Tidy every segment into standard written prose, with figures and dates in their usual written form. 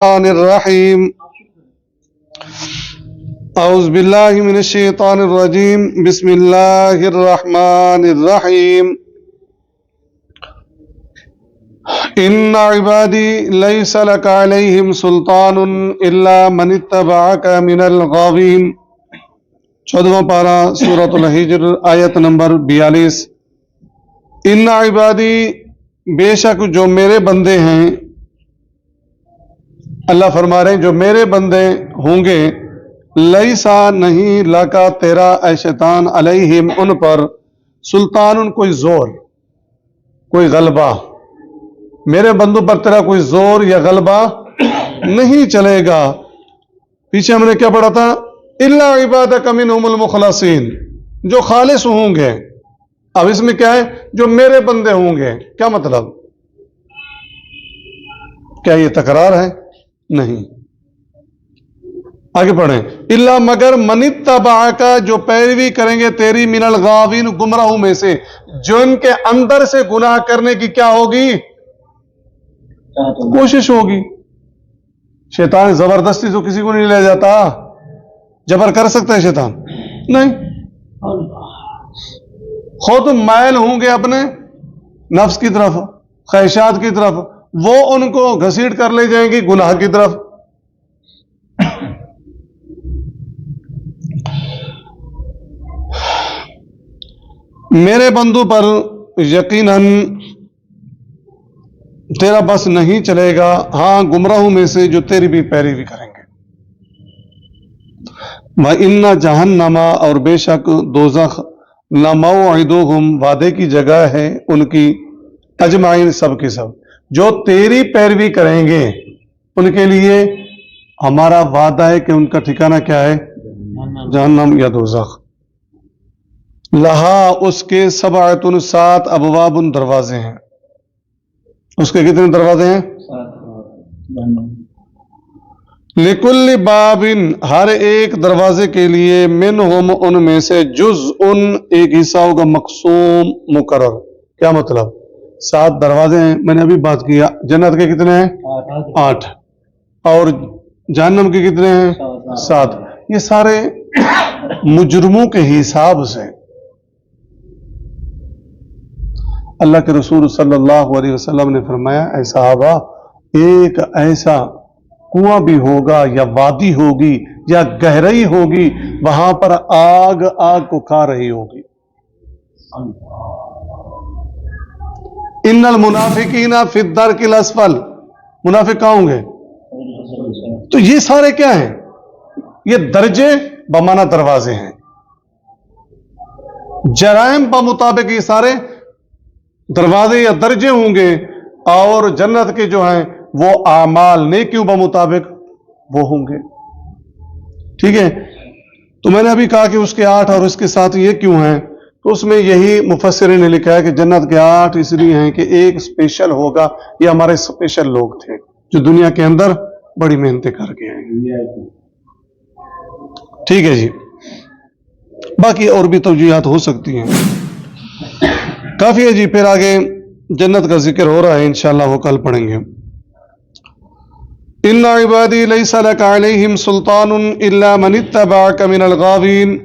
الرحیم اعوذ باللہ من الشیطان الرجیم بسم اللہ الرحمن الرحیم ان عبادی لیس لک علیہم سلطان الا من اتبعک من الغاوین 14واں پارہ سورۃ الحجر آیت نمبر 42۔ ان عبادی بے شک جو میرے بندے ہیں، اللہ فرما رہے ہیں جو میرے بندے ہوں گے، لیسا نہیں لکا تیرا اے شیطان علیہم ان پر سلطان کوئی زور کوئی غلبہ، میرے بندوں پر تیرا کوئی زور یا غلبہ نہیں چلے گا۔ پیچھے ہم نے کیا پڑھا تھا؟ الا عبادک منہم المخلصین، جو خالص ہوں گے۔ اب اس میں کیا ہے؟ جو میرے بندے ہوں گے، کیا مطلب؟ کیا یہ تکرار ہے؟ نہیں، آگے پڑھیں۔ الا مگر من اتبعک، جو پیروی کریں گے تیری، من الغاوین گمراہوں میں سے، جو ان کے اندر سے گناہ کرنے کی کیا ہوگی؟ کوشش ہوگی۔ شیطان زبردستی تو کسی کو نہیں لے جاتا، جبر کر سکتا ہے شیطان؟ نہیں، خود مائل ہوں گے اپنے نفس کی طرف، خواہشات کی طرف، وہ ان کو گھسیٹ کر لے جائیں گی گناہ کی طرف۔ میرے بندوں پر یقیناً تیرا بس نہیں چلے گا، ہاں گمراہوں میں سے جو تیری بھی پیروی کریں گے۔ وَإِنَّ جَهَنَّمَ، اور بے شک دوزخ، لَمَوْعِدُهُمْ وعدے کی جگہ ہے ان کی، اجمعین سب کے سب، جو تیری پیروی کریں گے ان کے لیے ہمارا وعدہ ہے کہ ان کا ٹھکانہ کیا ہے؟ جہنم یا دوزخ۔ لہا، اس کے سبعۃ، 7 ابواب، دروازے ہیں۔ اس کے کتنے دروازے ہیں؟ لکل باب، ہر ایک دروازے کے لیے، منہم ان میں سے، جزء، ایک حصہ ہوگا، مقسوم، مقرر۔ کیا مطلب؟ 7 دروازے ہیں، میں نے ابھی بات کیا، جنت کے کتنے ہیں؟ 8، اور جہنم کے کتنے ہیں؟ 7۔ یہ سارے مجرموں کے حساب سے اللہ کے رسول صلی اللہ علیہ وسلم نے فرمایا، اے صحابہ، ایک ایسا کنواں بھی ہوگا یا وادی ہوگی یا گہرائی ہوگی، وہاں پر آگ کو کھا رہی ہوگی۔ ان المنافقین فی الدرک الاسفل، منافق کہاں ہوں گے؟ تو یہ سارے کیا ہیں؟ یہ درجے بمعنی دروازے ہیں۔ جرائم بمطابق یہ سارے دروازے یا درجے ہوں گے، اور جنت کے جو ہیں وہ اعمال نیکیوں بمطابق وہ ہوں گے۔ ٹھیک ہے؟ تو میں نے ابھی کہا کہ اس کے 8 اور اس کے 7 یہ کیوں ہیں؟ تو اس میں یہی مفسرین نے لکھا ہے کہ جنت کے 8 اس لیے ہیں کہ ایک اسپیشل ہوگا، یہ ہمارے اسپیشل لوگ تھے جو دنیا کے اندر بڑی محنتیں کر کے آئے۔ ٹھیک ہے جی، باقی اور بھی توجیہات ہو سکتی ہیں، کافی ہے جی۔ پھر آگے جنت کا ذکر ہو رہا ہے، انشاءاللہ وہ کل پڑھیں گے۔ ان عبادی لیس لک علیہم سلطان الا من اتبعک من الغاوین،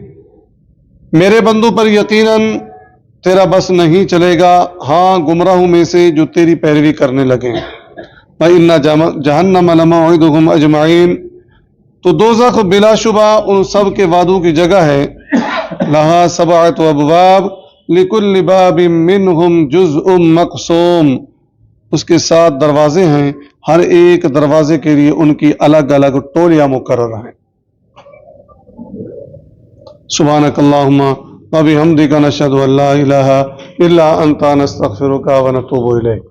میرے بندوں پر یقیناً تیرا بس نہیں چلے گا، ہاں گمراہوں میں سے جو تیری پیروی کرنے لگے۔ وَإِنَّ جَهَنَّمَ لَمَوْعِدُهُمْ أَجْمَعِينَ، تو دوزخ بلا شبہ ان سب کے وعدوں کی جگہ ہے۔ لہا 7 ابواب، لکل باب منہم جزء مقسوم، اس کے 7 دروازے ہیں، ہر ایک دروازے کے لیے ان کی الگ الگ ٹولیاں مقرر ہیں۔ سبحانک اللہم وبحمدک، نشہد ان لا الہ الا انت، نستغفرک ونتوب الیک۔